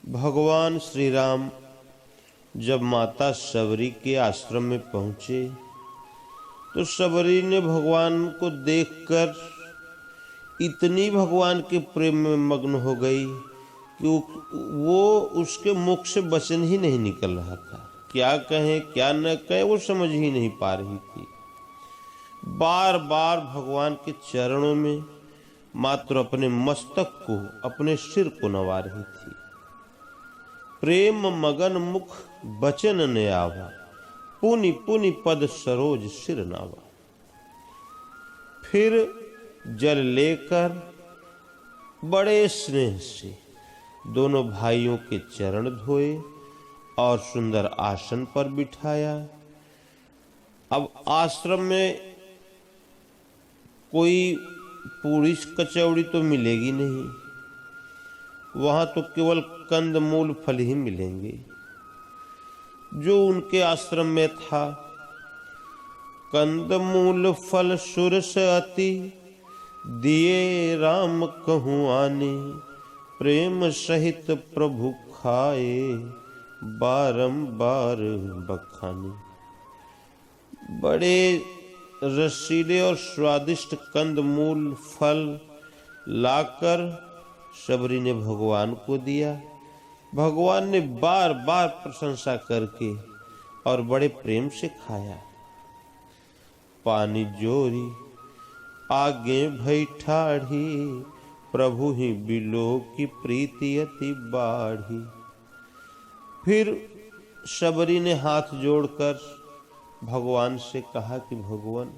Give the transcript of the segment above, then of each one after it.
भगवान श्री राम जब माता शबरी के आश्रम में पहुंचे तो शबरी ने भगवान को देखकर इतनी भगवान के प्रेम में मग्न हो गई कि वो उसके मुख से वचन ही नहीं निकल रहा था। क्या कहें क्या न कहें वो समझ ही नहीं पा रही थी। बार बार भगवान के चरणों में मात्र अपने मस्तक को, अपने सिर को नवा रही थी। प्रेम मगन मुख बचन न आवा, पुनि पुनि पद सरोज सिर नावा। फिर जल लेकर बड़े स्नेह से दोनों भाइयों के चरण धोए और सुंदर आसन पर बिठाया। अब आश्रम में कोई पूरी कचौड़ी तो मिलेगी नहीं, वहां तो केवल कंदमूल फल ही मिलेंगे। जो उनके आश्रम में था, कंदमूल फल सुरस अति, दिए राम कहूँ आने, प्रेम सहित प्रभु खाए, बारंबार बखाने। बड़े रसीले और स्वादिष्ट कंदमूल फल लाकर शबरी ने भगवान को दिया। भगवान ने बार बार प्रशंसा करके और बड़े प्रेम से खाया। पानी जोरी आगे भई ठाढ़ी, प्रभु ही बिलो की प्रीति अति बाढ़ी। फिर शबरी ने हाथ जोड़कर भगवान से कहा कि भगवान,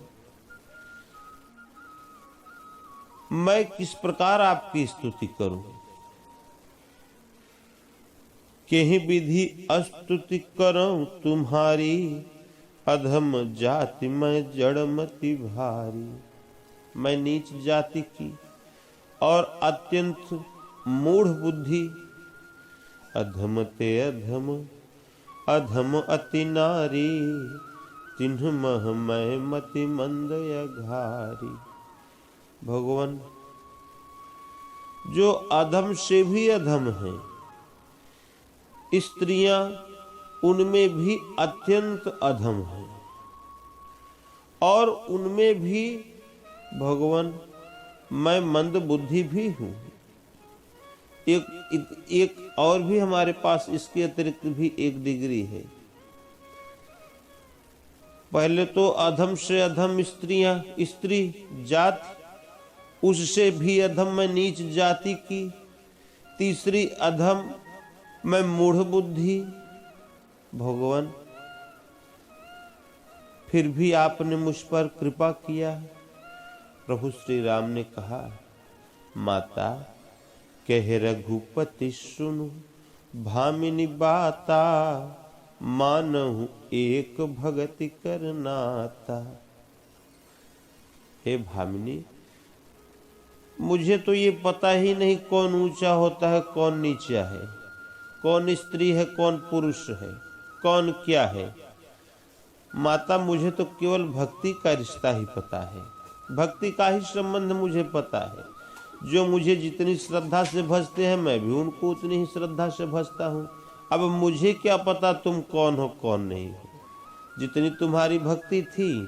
मैं किस प्रकार आपकी स्तुति करूं? केहि विधि अस्तुति करऊं तुम्हारी, अधम जाति मैं जड़मति भारी। मैं नीच जाति की और अत्यंत मूढ़ बुद्धि, अधम ते अधम अधम अति नारी, तिन्ह मह मैं मति मंद अघारी। भगवान, जो अधम से भी अधम हैं, स्त्रियां उनमें भी अत्यंत अधम हैं, और उनमें भी भगवान मैं मंद बुद्धि भी हूं। एक और भी हमारे पास इसके अतिरिक्त भी एक डिग्री है। पहले तो अधम से अधम स्त्रियां, स्त्री जाति, उससे भी अधम मैं नीच जाति की, तीसरी अधम मैं मूढ़ बुद्धि। भगवान, फिर भी आपने मुझ पर कृपा किया। प्रभु श्री राम ने कहा, माता कह रघुपति सुनु, भामिनी बाता, मानहु एक भगति करनाता। हे भामिनी, मुझे तो ये पता ही नहीं कौन ऊंचा होता है कौन नीचा है, कौन स्त्री है कौन पुरुष है, कौन क्या है। माता, मुझे तो केवल भक्ति का रिश्ता ही पता है, भक्ति का ही संबंध मुझे पता है। जो मुझे जितनी श्रद्धा से भजते हैं, मैं भी उनको उतनी ही श्रद्धा से भजता हूँ। अब मुझे क्या पता तुम कौन हो कौन नहीं हो। जितनी तुम्हारी भक्ति थी,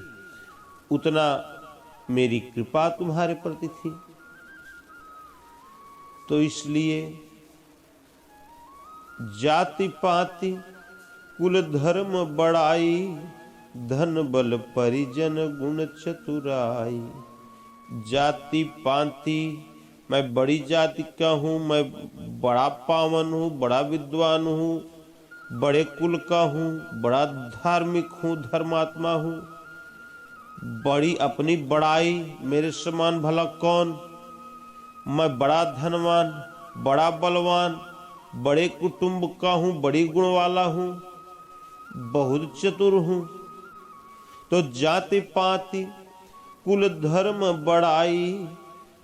उतना मेरी कृपा तुम्हारे प्रति थी। तो इसलिए जाति पाति कुल धर्म बड़ाई, धन बल परिजन गुण चतुराई। जाति पाति, मैं बड़ी जाति का हूँ, मैं बड़ा पावन हूँ, बड़ा विद्वान हूँ, बड़े कुल का हूँ, बड़ा धार्मिक हूँ, धर्मात्मा हूँ। बड़ी अपनी बड़ाई, मेरे समान भला कौन। मैं बड़ा धनवान, बड़ा बलवान, बड़े कुटुंब का हूँ, बड़ी गुण वाला हूँ, बहुत चतुर हूँ। तो जाति पाति कुल धर्म बड़ाई,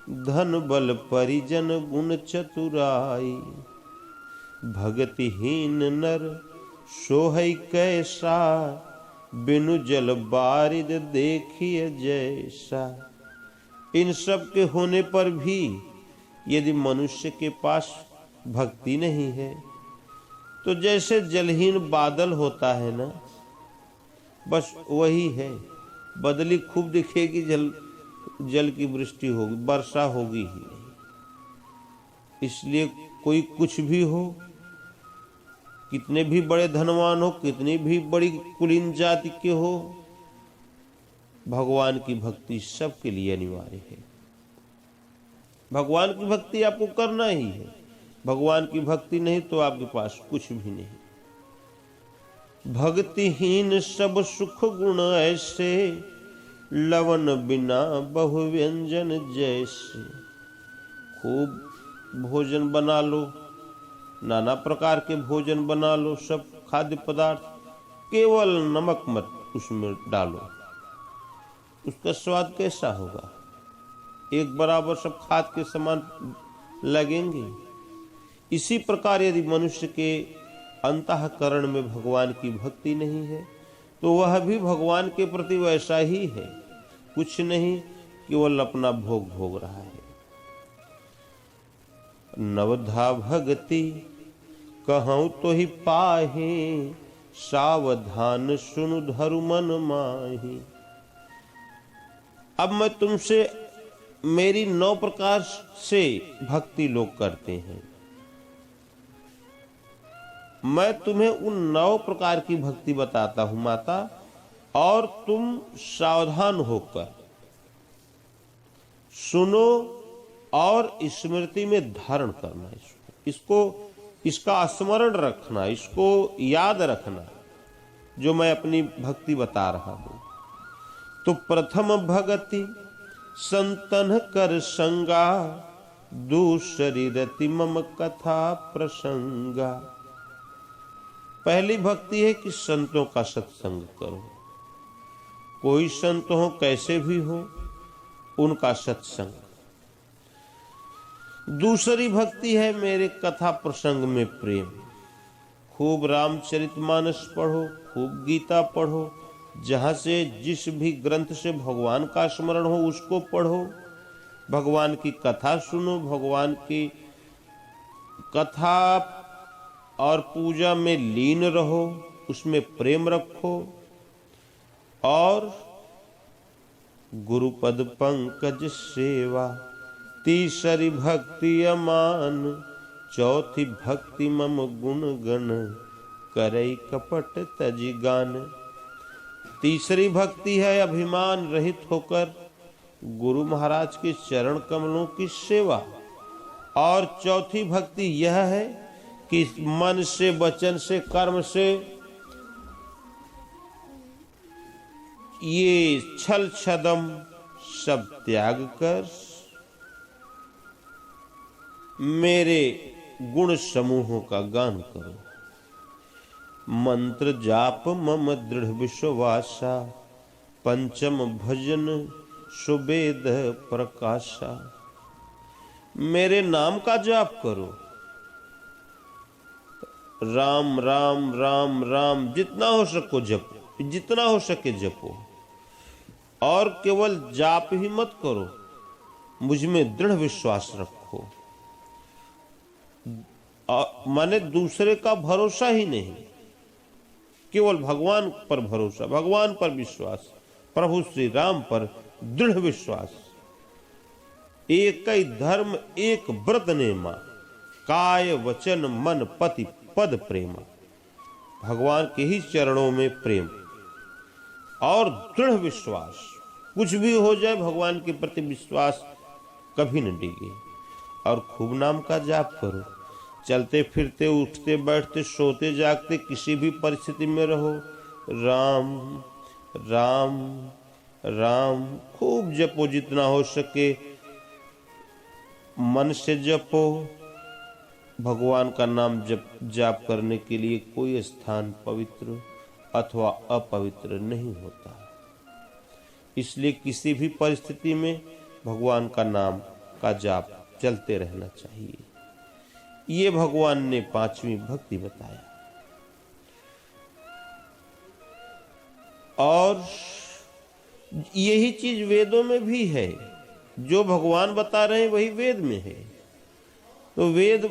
धन बल परिजन गुण चतुराई। भगतिहीन नर सोहै कैसा, बिनु जल बारिद देखिए जैसा। इन सब के होने पर भी यदि मनुष्य के पास भक्ति नहीं है, तो जैसे जलहीन बादल होता है ना, बस वही है। बदली खूब दिखेगी, जल की वृष्टि होगी, वर्षा होगी ही नहीं। इसलिए कोई कुछ भी हो, कितने भी बड़े धनवान हो, कितनी भी बड़ी कुलीन जाति के हो, भगवान की भक्ति सबके लिए अनिवार्य है। भगवान की भक्ति आपको करना ही है। भगवान की भक्ति नहीं तो आपके पास कुछ भी नहीं। भक्तिहीन सब सुख गुण ऐसे, लवन बिना बहु व्यंजन जैसे। खूब भोजन बना लो, नाना प्रकार के भोजन बना लो, सब खाद्य पदार्थ, केवल नमक मत उसमें डालो, उसका स्वाद कैसा होगा? एक बराबर सब खाद के समान लगेंगे। इसी प्रकार यदि मनुष्य के अंतःकरण में भगवान की भक्ति नहीं है तो वह भी भगवान के प्रति वैसा ही है, कुछ नहीं, केवल अपना भोग भोग रहा है। नवधा भगति कहूँ तो ही पाहे, सावधान सुनु धरु मन माही। अब मैं तुमसे, मेरी 9 प्रकार से भक्ति लोग करते हैं, मैं तुम्हें उन 9 प्रकार की भक्ति बताता हूं माता, और तुम सावधान होकर सुनो और स्मृति में धारण करना, इसको इसका स्मरण रखना, इसको याद रखना जो मैं अपनी भक्ति बता रहा हूं। तो प्रथम भगति संतन कर संगा, दूसरी रति मम कथा प्रसंगा। पहली भक्ति है कि संतों का सत्संग करो। कोई संत हो, कैसे भी हो, उनका सत्संग। दूसरी भक्ति है मेरे कथा प्रसंग में प्रेम। खूब रामचरितमानस पढ़ो, खूब गीता पढ़ो, जहाँ से जिस भी ग्रंथ से भगवान का स्मरण हो उसको पढ़ो, भगवान की कथा सुनो, भगवान की कथा और पूजा में लीन रहो, उसमें प्रेम रखो। और गुरुपद पंकज सेवा, तीसरी भक्ति अमान, चौथी भक्ति मम गुण गण, करई कपट तजी गान। तीसरी भक्ति है अभिमान रहित होकर गुरु महाराज के चरण कमलों की सेवा। और चौथी भक्ति यह है कि मन से, वचन से, कर्म से ये छल छदम सब त्याग कर मेरे गुण समूहों का गान करो। मंत्र जाप मम दृढ़ विश्वासा, पंचम भजन सुवेद प्रकाशा। मेरे नाम का जाप करो, राम राम राम राम, जितना हो सको जपो, जितना हो सके जपो। और केवल जाप ही मत करो, मुझ में दृढ़ विश्वास रखो। माने दूसरे का भरोसा ही नहीं, केवल भगवान पर भरोसा, भगवान पर विश्वास, प्रभु श्री राम पर दृढ़ विश्वास। एक ही धर्म एक व्रत नेमा, काय वचन मन पति पद प्रेमा। भगवान के ही चरणों में प्रेम और दृढ़ विश्वास, कुछ भी हो जाए भगवान के प्रति विश्वास कभी न डिगे। और खूब नाम का जाप करो, चलते फिरते, उठते बैठते, सोते जागते, किसी भी परिस्थिति में रहो, राम राम राम खूब जपो, जितना हो सके मन से जपो। भगवान का नाम जाप करने के लिए कोई स्थान पवित्र अथवा अपवित्र नहीं होता, इसलिए किसी भी परिस्थिति में भगवान का नाम का जाप चलते रहना चाहिए। ये भगवान ने 5वीं भक्ति बताया। और यही चीज वेदों में भी है, जो भगवान बता रहे हैं वही वेद में है। तो वेद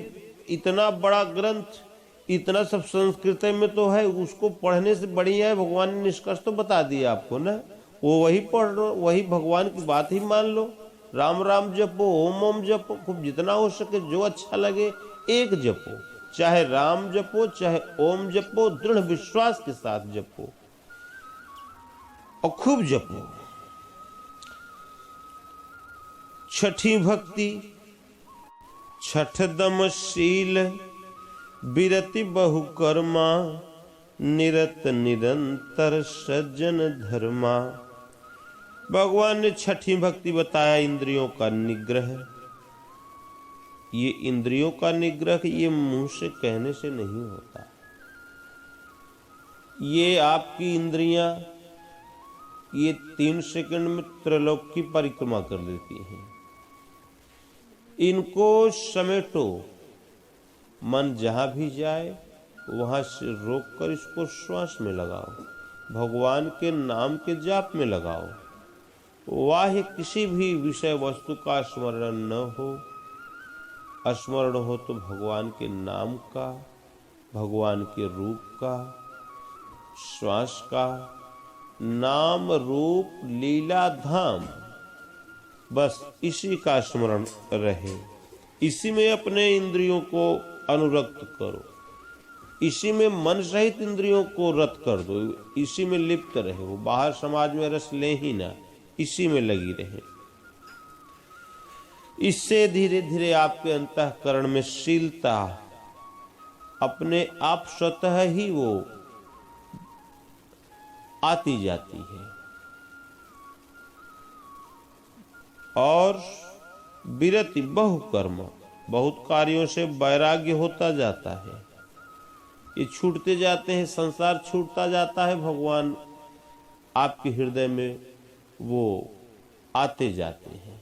इतना बड़ा ग्रंथ, इतना सब संस्कृत में तो है, उसको पढ़ने से बढ़िया है भगवान ने निष्कर्ष तो बता दिया आपको ना। वो वही पढ़ लो, वही भगवान की बात ही मान लो। राम राम जपो, ओम ओम जपो, खूब जितना हो सके जो अच्छा लगे एक जपो, चाहे राम जपो चाहे ओम जपो, दृढ़ विश्वास के साथ जपो और खूब जपो। छठी भक्ति, छठ दम शील, बिरति बहु कर्मा, निरत निरंतर सज्जन धर्मा। भगवान ने छठी भक्ति बताया, इंद्रियों का निग्रह। ये इंद्रियों का निग्रह ये मुंह से कहने से नहीं होता। ये आपकी इंद्रियां ये 3 सेकंड में त्रिलोक की परिक्रमा कर लेती हैं। इनको समेटो, मन जहां भी जाए वहां से रोककर इसको श्वास में लगाओ, भगवान के नाम के जाप में लगाओ। वाह्य किसी भी विषय वस्तु का स्मरण न हो, स्मरण हो तो भगवान के नाम का, भगवान के रूप का, श्वास का। नाम रूप लीला धाम, बस इसी का स्मरण रहे। इसी में अपने इंद्रियों को अनुरक्त करो, इसी में मन सहित इंद्रियों को रत कर दो, इसी में लिप्त रहे। वो बाहर समाज में रस ले ही ना, इसी में लगी रहे। इससे धीरे धीरे आपके अंतःकरण में शीलता अपने आप स्वतः ही वो आती जाती है और विरति बहु कर्म, बहुत कार्यों से वैराग्य होता जाता है। ये छूटते जाते हैं, संसार छूटता जाता है, भगवान आपके हृदय में वो आते जाते हैं।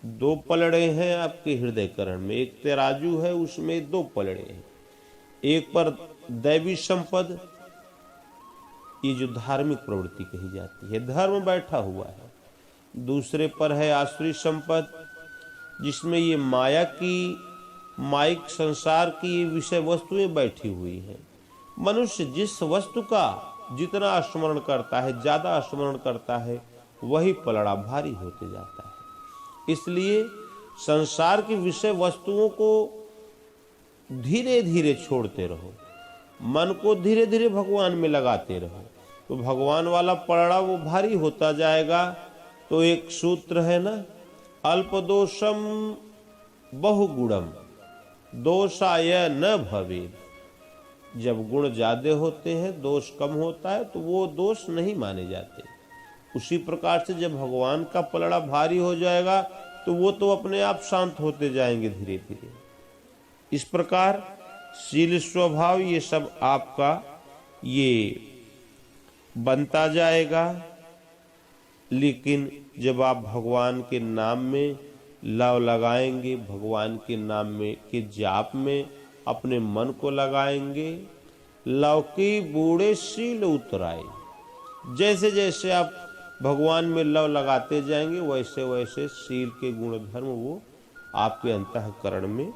2 पलड़े हैं आपके हृदय करण में, एक तराजू है उसमें 2 पलड़े हैं। एक पर दैवी संपद, ये जो धार्मिक प्रवृत्ति कही जाती है, धर्म बैठा हुआ है। दूसरे पर है आसुरी संपद, जिसमें ये माया की, माइक संसार की विषय वस्तुएं बैठी हुई हैं। मनुष्य जिस वस्तु का जितना स्मरण करता है, ज्यादा स्मरण करता है, वही पलड़ा भारी होते जाता है। इसलिए संसार की विषय वस्तुओं को धीरे धीरे छोड़ते रहो, मन को धीरे धीरे भगवान में लगाते रहो, तो भगवान वाला पलड़ा वो भारी होता जाएगा। तो एक सूत्र है ना, अल्प दोषम बहुगुणम दोषाय न भवेद। जब गुण ज्यादा होते हैं, दोष कम होता है, तो वो दोष नहीं माने जाते। उसी प्रकार से जब भगवान का पलड़ा भारी हो जाएगा तो वो तो अपने आप शांत होते जाएंगे धीरे धीरे। इस प्रकार शील स्वभाव ये सब आपका ये बनता जाएगा। लेकिन जब आप भगवान के नाम में लव लगाएंगे, भगवान के नाम में के जाप में अपने मन को लगाएंगे, लव की बूढ़े शील उतराए। जैसे जैसे आप भगवान में लव लगाते जाएंगे, वैसे वैसे शील के गुण धर्म वो आपके अंतःकरण में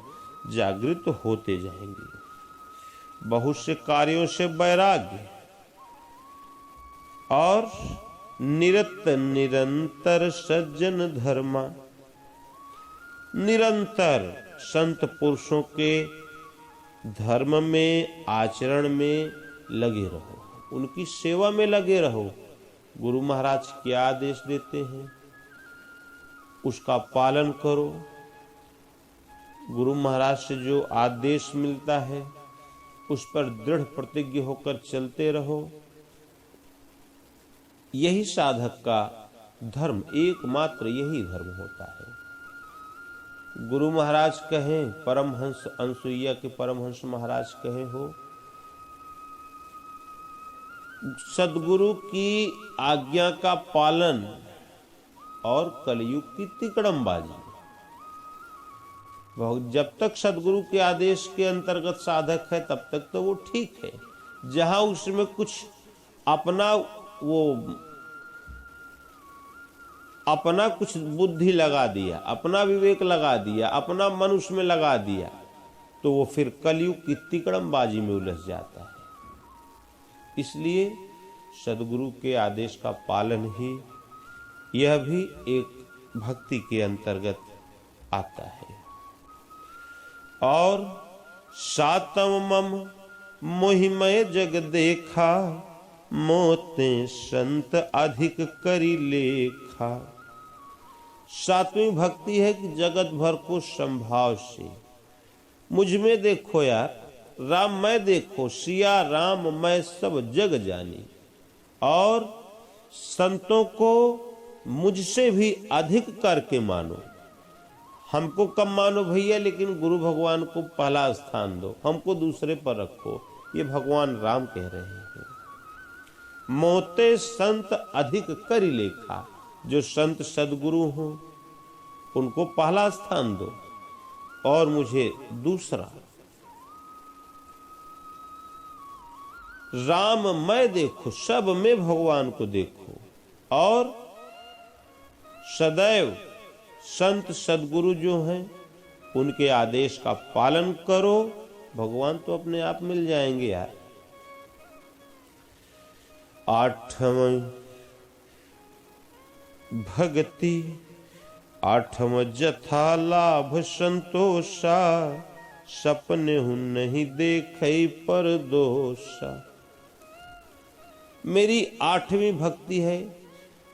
जागृत होते जाएंगे। बहुत से कार्यों से वैराग्य और निरत निरंतर सज्जन धर्मा। निरंतर संत पुरुषों के धर्म में, आचरण में लगे रहो, उनकी सेवा में लगे रहो। गुरु महाराज क्या आदेश देते हैं उसका पालन करो। गुरु महाराज से जो आदेश मिलता है उस पर दृढ़ प्रतिज्ञ होकर चलते रहो। यही साधक का धर्म, एकमात्र यही धर्म होता है। गुरु महाराज कहें, परमहंस अनसुईया के परमहंस महाराज कहे हो, सदगुरु की आज्ञा का पालन और कलयुग की तिकड़मबाजी। जब तक सदगुरु के आदेश के अंतर्गत साधक है तब तक तो वो ठीक है। जहां उसमें कुछ अपना कुछ बुद्धि लगा दिया, अपना विवेक लगा दिया, अपना मन उसमें लगा दिया, तो वो फिर कलयुग की तिकड़मबाजी में उलझ जाता है। इसलिए सदगुरु के आदेश का पालन ही, यह भी एक भक्ति के अंतर्गत आता है। और सातम मम मोहिमय जग देखा, मोते संत अधिक करी लेखा। सातवीं भक्ति है कि जगत भर को संभाव से मुझ में देखो यार, राम मैं देखो, सिया राम मैं सब जग जानी। और संतों को मुझसे भी अधिक करके मानो। हमको कम मानो भैया, लेकिन गुरु भगवान को पहला स्थान दो, हमको दूसरे पर रखो, ये भगवान राम कह रहे हैं। मोते संत अधिक करी लेखा, जो संत सदगुरु हों उनको पहला स्थान दो और मुझे दूसरा। राम मैं देखो, सब में भगवान को देखो। और सदैव संत सदगुरु जो हैं उनके आदेश का पालन करो, भगवान तो अपने आप मिल जाएंगे यार। आठवीं भक्ति, आठम जथा लाभ संतोषा, सपने हूं नहीं देखे पर दोषा। मेरी आठवीं भक्ति है,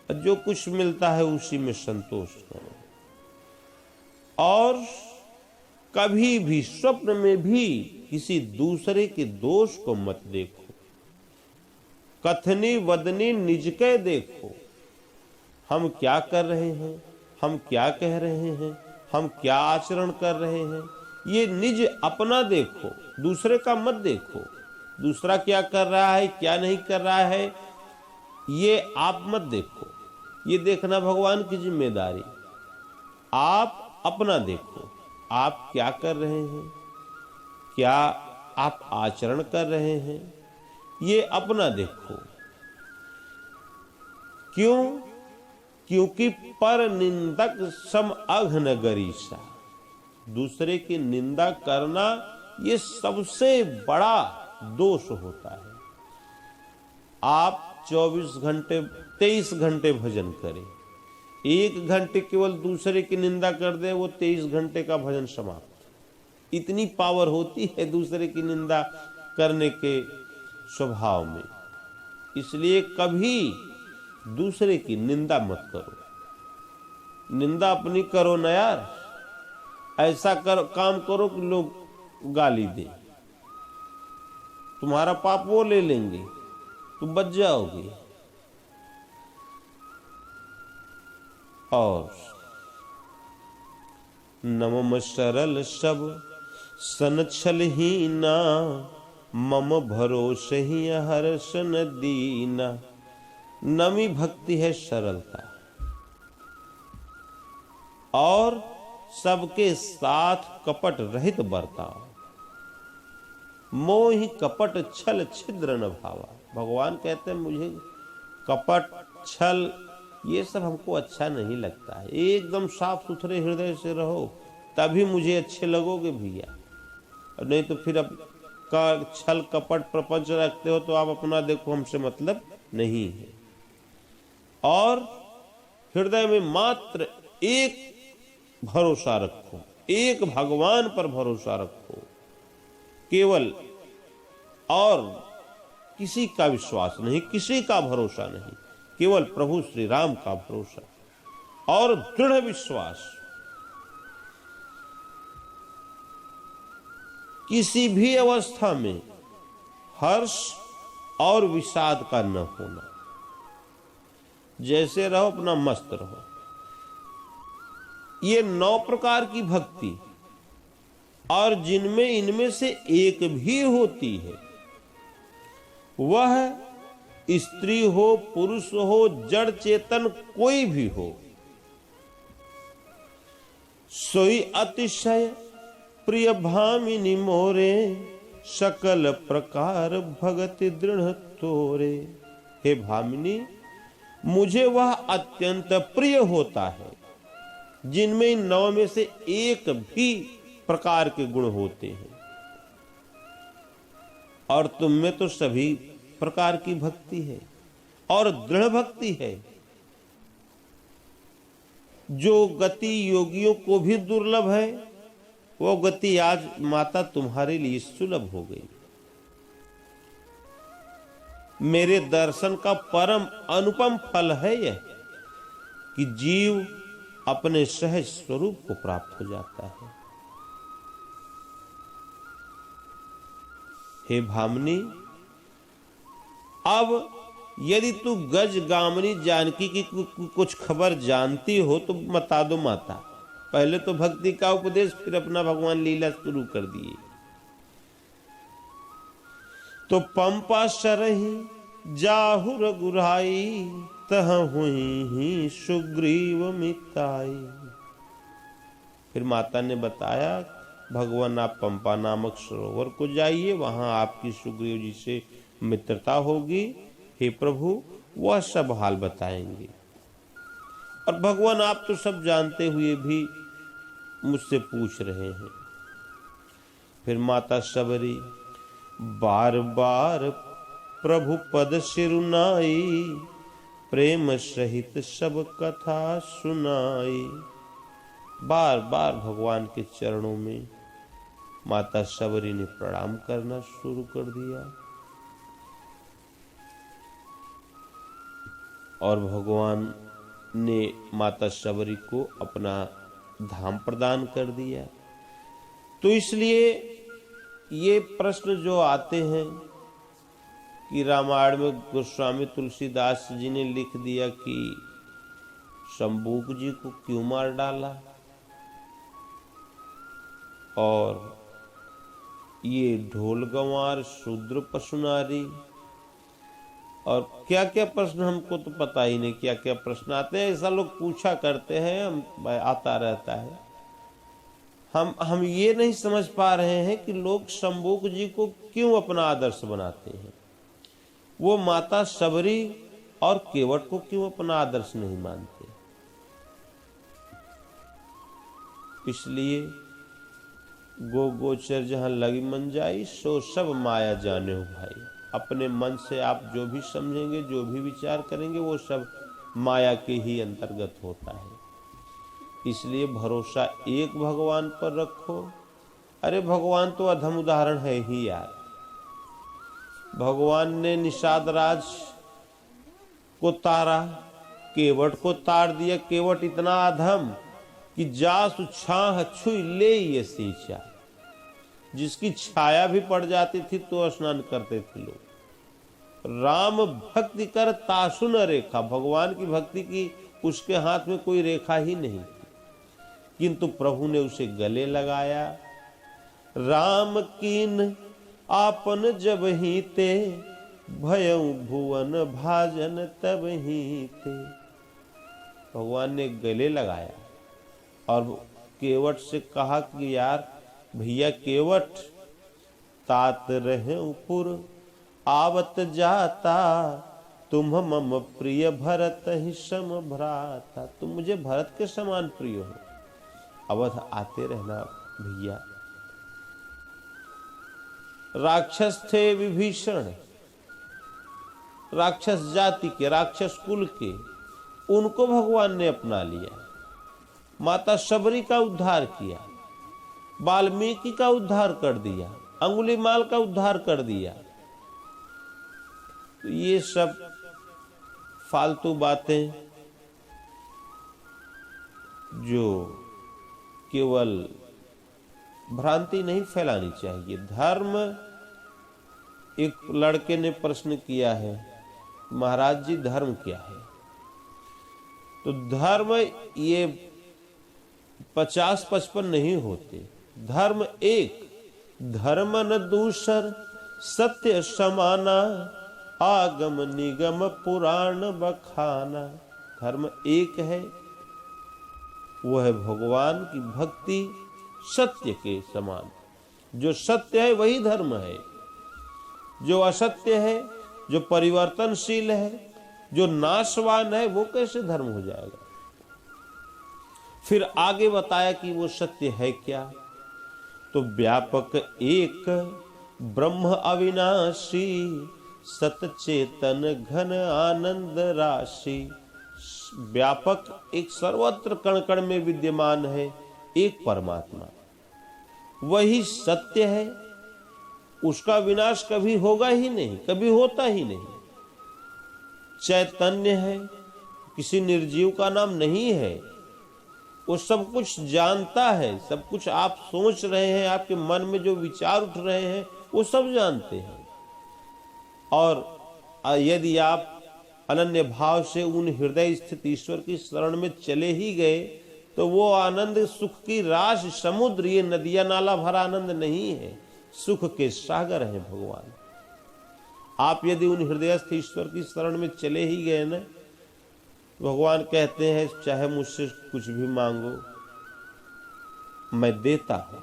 जो कुछ मिलता है उसी में संतोष करो। और कभी भी स्वप्न में भी किसी दूसरे के दोष को मत देखो। कथनी वदनी निज के देखो, हम क्या कर रहे हैं, हम क्या कह रहे हैं, हम क्या आचरण कर रहे हैं, ये निज अपना देखो, दूसरे का मत देखो। दूसरा क्या कर रहा है क्या नहीं कर रहा है ये आप मत देखो, ये देखना भगवान की जिम्मेदारी। आप अपना देखो, आप क्या कर रहे हैं, क्या आप आचरण कर रहे हैं, ये अपना देखो। क्यों? क्योंकि पर निंदक सम अघन गरीसा, दूसरे की निंदा करना ये सबसे बड़ा दोष होता है। आप 24 घंटे 23 घंटे भजन करें, 1 घंटे केवल दूसरे की निंदा कर दे, वो 23 घंटे का भजन समाप्त। इतनी पावर होती है दूसरे की निंदा करने के स्वभाव में। इसलिए कभी दूसरे की निंदा मत करो। निंदा अपनी करो ना यार, ऐसा काम करो कि लोग गाली दे, तुम्हारा पाप वो ले लेंगे, तुम बच जाओगे। और नमम सरल सब सन छल ही ना, मम भरोसे ही हर्षन दीना। नवी भक्ति है सरलता, और सबके साथ कपट रहित बर्ताव। मोहि कपट छल छिद्र न भावा। भगवान कहते हैं मुझे कपट छल ये सब हमको अच्छा नहीं लगता है। एकदम साफ सुथरे हृदय से रहो, तभी मुझे अच्छे लगोगे भैया। नहीं तो फिर अब का छल कपट प्रपंच रखते हो तो आप अपना देखो, हमसे मतलब नहीं है। और हृदय में मात्र एक भरोसा रखो, एक भगवान पर भरोसा रखो केवल, और किसी का विश्वास नहीं, किसी का भरोसा नहीं, केवल प्रभु श्री राम का भरोसा और दृढ़ विश्वास। किसी भी अवस्था में हर्ष और विषाद का न होना, जैसे रहो अपना मस्त रहो। ये 9 प्रकार की भक्ति, और जिनमें इनमें से एक भी होती है, वह स्त्री हो पुरुष हो जड़ चेतन कोई भी हो, सोई अतिशय प्रिय भामिनी मोरे, सकल प्रकार भगति दृढ़ तोरे। हे भामिनी, मुझे वह अत्यंत प्रिय होता है जिनमें इन 9 में से एक भी प्रकार के गुण होते हैं। और तुम में तो सभी प्रकार की भक्ति है और दृढ़ भक्ति है। जो गति योगियों को भी दुर्लभ है, वो गति आज माता तुम्हारे लिए सुलभ हो गई। मेरे दर्शन का परम अनुपम फल है यह कि जीव अपने सहज स्वरूप को प्राप्त हो जाता है। हे भामिनी, अब यदि तू गज गामिनी जानकी की कुछ खबर जानती हो तो बता दो माता। पहले तो भक्ति का उपदेश, फिर अपना भगवान लीला शुरू कर दिए। तो पंपा सरही जाहु रघुराई, तह हुई सुग्रीव मिताई। फिर माता ने बताया, भगवान आप पंपा नामक सरोवर को जाइए, वहां आपकी सुग्रीव जी से मित्रता होगी। हे प्रभु, वह सब हाल बताएंगे। और भगवान आप तो सब जानते हुए भी मुझसे पूछ रहे हैं। फिर माता सबरी बार बार प्रभु पद सिरुनाई, प्रेम सहित सब कथा सुनाई। बार बार भगवान के चरणों में माता सबरी ने प्रणाम करना शुरू कर दिया और भगवान ने माता सबरी को अपना धाम प्रदान कर दिया। तो इसलिए ये प्रश्न जो आते हैं कि रामायण में गोस्वामी तुलसीदास जी ने लिख दिया कि शंबुक जी को क्यों मार डाला, और ये ढोल गंवार शूद्र पशुनारी, और क्या क्या प्रश्न हमको तो पता ही नहीं, क्या क्या प्रश्न आते हैं। ऐसा लोग पूछा करते हैं, हम आता रहता है। हम ये नहीं समझ पा रहे हैं कि लोग शंबुक जी को क्यों अपना आदर्श बनाते हैं, वो माता सबरी और केवट को क्यों अपना आदर्श नहीं मानते। इसलिए गो गोचर जहां लगी मन जाई, सो सब माया जाने हो भाई। अपने मन से आप जो भी समझेंगे, जो भी विचार करेंगे, वो सब माया के ही अंतर्गत होता है। इसलिए भरोसा एक भगवान पर रखो। अरे भगवान तो अधम उदाहरण है ही यार। भगवान ने निषाद राज को तारा, केवट को तार दिया। केवट इतना अधम कि जासु छाह छुई ले ये सींचा, जिसकी छाया भी पड़ जाती थी तो स्नान करते थे लोग। राम भक्ति कर तासु न रेखा, भगवान की भक्ति की उसके हाथ में कोई रेखा ही नहीं थी, किंतु प्रभु ने उसे गले लगाया। राम कीन आपन जब ही ते, भयउ भुवन भाजन तब ही ते। भगवान ने गले लगाया और केवट से कहा कि यार भैया केवट, तात रहे पुर आवत जाता, तुम मम प्रिय भरत ही सम भ्राता। तुम मुझे भरत के समान प्रिय हो, अवध आते रहना भैया। राक्षस थे विभीषण, राक्षस जाति के, राक्षस कुल के, उनको भगवान ने अपना लिया। माता सबरी का उद्धार किया, वाल्मीकि का उद्धार कर दिया, अंगुलीमाल का उद्धार कर दिया। तो ये सब फालतू बातें जो केवल भ्रांति नहीं फैलानी चाहिए। धर्म, एक लड़के ने प्रश्न किया है, महाराज जी धर्म क्या है? तो धर्म ये 50-55 नहीं होते। धर्म एक, धर्म न दूसर, सत्य समाना, आगम निगम पुराण बखाना। धर्म एक है, वो है भगवान की भक्ति सत्य के समान। जो सत्य है वही धर्म है। जो असत्य है, जो परिवर्तनशील है, जो नाशवान है, वो कैसे धर्म हो जाएगा? फिर आगे बताया कि वो सत्य है क्या? तो व्यापक एक, ब्रह्म अविनाशी सतचेतन घन आनंद राशि। व्यापक एक सर्वत्र कण कण में विद्यमान है एक परमात्मा, वही सत्य है, उसका विनाश कभी होगा ही नहीं, कभी होता ही नहीं। चैतन्य है, किसी निर्जीव का नाम नहीं है, वो सब कुछ जानता है, सब कुछ आप सोच रहे हैं, आपके मन में जो विचार उठ रहे हैं वो सब जानते हैं। और यदि आप अनन्य भाव से उन हृदय स्थित ईश्वर की शरण में चले ही गए तो वो आनंद सुख की राशि समुद्र, ये नदियां नाला भरा आनंद नहीं है, सुख के सागर हैं भगवान। आप यदि उन हृदयस्थ ईश्वर की शरण में चले ही गए ना, भगवान कहते हैं चाहे मुझसे कुछ भी मांगो मैं देता हूं।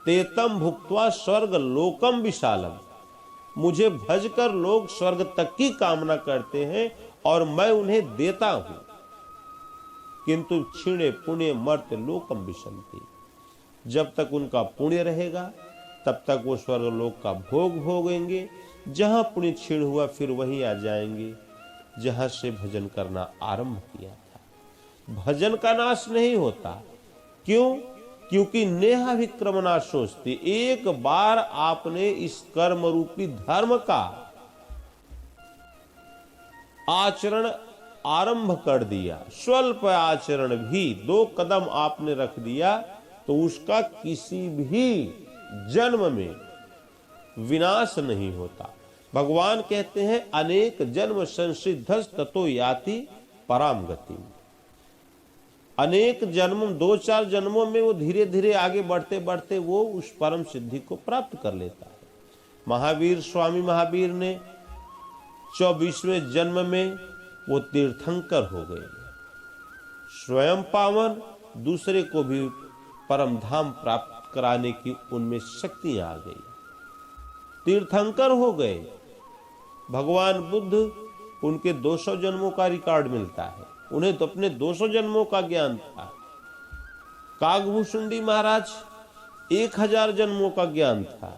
तेतम भुक्त्वा स्वर्ग लोकम विशालम, मुझे भजकर लोग स्वर्ग तक की कामना करते हैं और मैं उन्हें देता हूं। किंतु क्षीणे पुण्य मर्त्य लोकम विशंति, जब तक उनका पुण्य रहेगा तब तक वो स्वर्ग लोक का भोग भोगेंगे। जहां पुण्य क्षीण हुआ फिर वहीं आ जाएंगे जहां से भजन करना आरंभ किया था। भजन का नाश नहीं होता, क्यों? क्योंकि नेहा विक्रम नाशोस्ति, एक बार आपने इस कर्म रूपी धर्म का आचरण आरंभ कर दिया, स्वल्प आचरण भी 2 कदम आपने रख दिया तो उसका किसी भी जन्म में विनाश नहीं होता। भगवान कहते हैं अनेक जन्म संसिद्धस ततो याति पराम गति। अनेक जन्म 2-4 जन्मों में वो धीरे धीरे आगे बढ़ते बढ़ते वो उस परम सिद्धि को प्राप्त कर लेता है। महावीर स्वामी महावीर ने 24वें जन्म में वो तीर्थंकर हो गए, स्वयं पावन, दूसरे को भी परम धाम प्राप्त कराने की उनमें शक्ति आ गई, तीर्थंकर हो गए। भगवान बुद्ध, उनके 200 जन्मों का रिकॉर्ड मिलता है, उन्हें तो अपने 200 जन्मों का ज्ञान था। कागभूषुंडी महाराज 1000 जन्मों का ज्ञान था।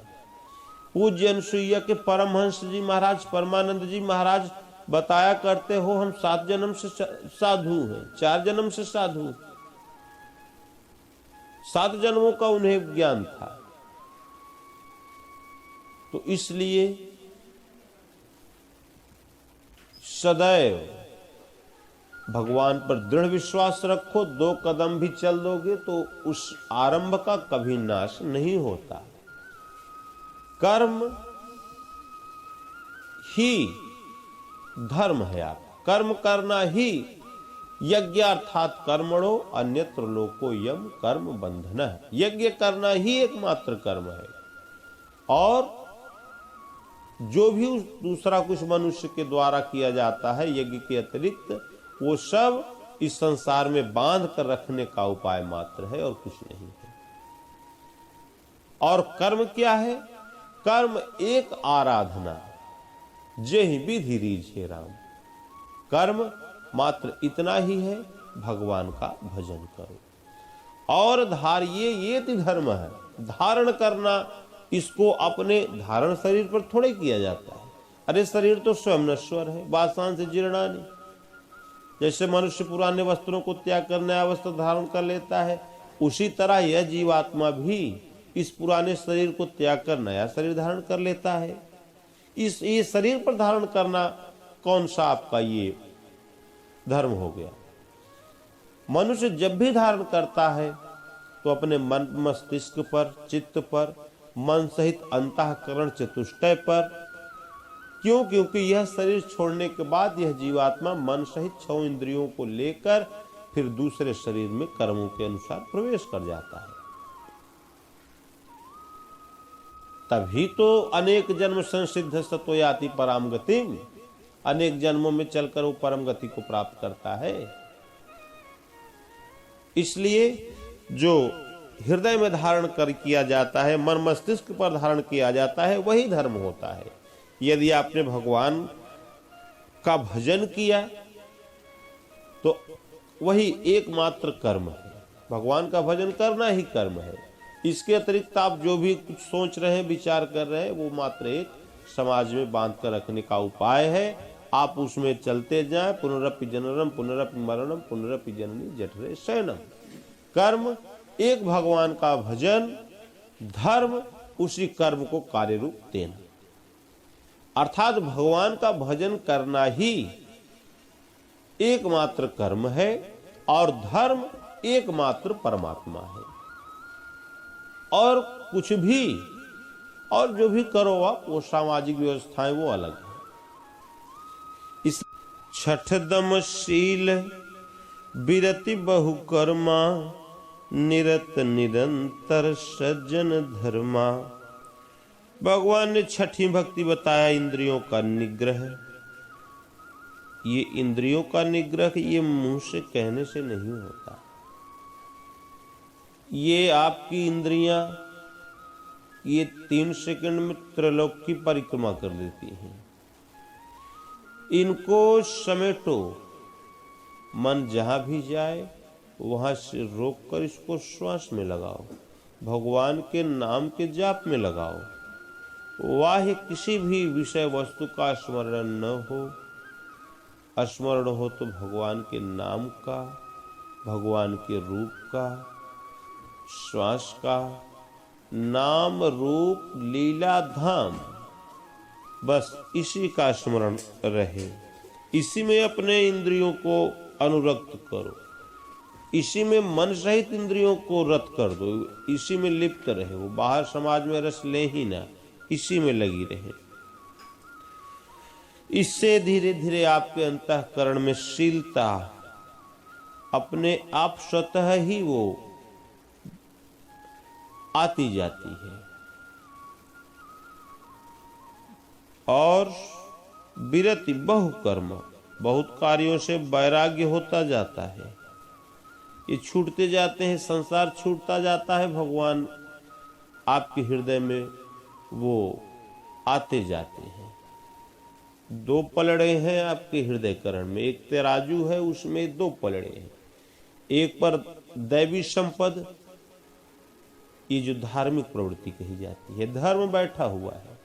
पूज्य अनुसुईया के परमहंस जी महाराज, परमानंद जी महाराज बताया करते हो हम 7 जन्म से साधु हैं, 4 जन्म से साधु, 7 जन्मों का उन्हें ज्ञान था। तो इसलिए सदैव भगवान पर दृढ़ विश्वास रखो, 2 कदम भी चल दोगे तो उस आरंभ का कभी नाश नहीं होता। कर्म ही धर्म है, आप कर्म करना ही यज्ञ अर्थात कर्मणो अन्यत्र लोको यम कर्म बंधन, यज्ञ करना ही एकमात्र कर्म है। और जो भी दूसरा कुछ मनुष्य के द्वारा किया जाता है यज्ञ के अतिरिक्त, वो सब इस संसार में बांध कर रखने का उपाय मात्र है और कुछ नहीं है। और कर्म क्या है? कर्म एक आराधना, जेहि विधि रीझे राम। कर्म मात्र इतना ही है, भगवान का भजन करो और धारिये, ये धर्म है। धारण करना, इसको अपने धारण शरीर पर थोड़े किया जाता है। अरे शरीर तो स्वयं नश्वर है, वासान से जीर्णानि। जैसे मनुष्य पुराने वस्त्रों को त्याग कर नया वस्त्र धारण कर लेता है, उसी तरह यह जीवात्मा भी इस पुराने शरीर को त्याग कर नया शरीर धारण कर लेता है। ये शरीर पर धारण करना कौन सा आपका ये धर्म हो गया? मनुष्य जब भी धारण करता है तो अपने मन मस्तिष्क पर, चित्त पर, मन सहित अंतःकरण चतुष्टय पर। क्यों? क्योंकि यह शरीर छोड़ने के बाद यह जीवात्मा मन सहित 6 इंद्रियों को लेकर फिर दूसरे शरीर में कर्मों के अनुसार प्रवेश कर जाता है। तभी तो अनेक जन्म संसिद्ध सतो याति पराम गतिम, अनेक जन्मों में चलकर वो परम गति को प्राप्त करता है। इसलिए जो हृदय में धारण कर किया जाता है, मन मस्तिष्क पर धारण किया जाता है, वही धर्म होता है। यदि आपने भगवान का भजन किया तो वही एकमात्र कर्म है। भगवान का भजन करना ही कर्म है। इसके अतिरिक्त आप जो भी कुछ सोच रहे हैं, विचार कर रहे हैं, वो मात्र एक समाज में बांध कर रखने का उपाय है। आप उसमें चलते जाएं। पुनरपि जननम पुनरपि मरणम पुनरपि जननी जठरे शयनम। कर्म एक भगवान का भजन, धर्म उसी कर्म को कार्य रूप देना, अर्थात भगवान का भजन करना ही एकमात्र कर्म है और धर्म एकमात्र परमात्मा है। और कुछ भी और जो भी करो आप, वो सामाजिक व्यवस्थाएं वो अलग है। इस छठदम शील विरति बहुकर्मा निरत निरंतर सज्जन धर्मा। भगवान ने छठी भक्ति बताया, इंद्रियों का निग्रह। ये इंद्रियों का निग्रह ये मुंह से कहने से नहीं होता। ये आपकी इंद्रियां ये 3 सेकंड में त्रिलोक की परिक्रमा कर लेती हैं। इनको समेटो, मन जहां भी जाए वहां से रोककर इसको श्वास में लगाओ, भगवान के नाम के जाप में लगाओ। वाह्य किसी भी विषय वस्तु का स्मरण न हो, स्मरण हो तो भगवान के नाम का, भगवान के रूप का, श्वास का। नाम रूप लीला धाम, बस इसी का स्मरण रहे। इसी में अपने इंद्रियों को अनुरक्त करो, इसी में मन सहित इंद्रियों को रत कर दो, इसी में लिप्त रहे। वो बाहर समाज में रस ले ही ना, इसी में लगी रहे। इससे धीरे धीरे आपके अंतःकरण में शीलता अपने आप स्वतः ही वो आती जाती है और विरति बहुकर्म, बहुत कार्यों से वैराग्य होता जाता है। ये छूटते जाते हैं, संसार छूटता जाता है, भगवान आपके हृदय में वो आते जाते हैं। 2 पलड़े हैं आपके हृदय करण में, एक तराजू है उसमें 2 पलड़े हैं। एक पर दैवी संपद, ये जो धार्मिक प्रवृत्ति कही जाती है, धर्म बैठा हुआ है,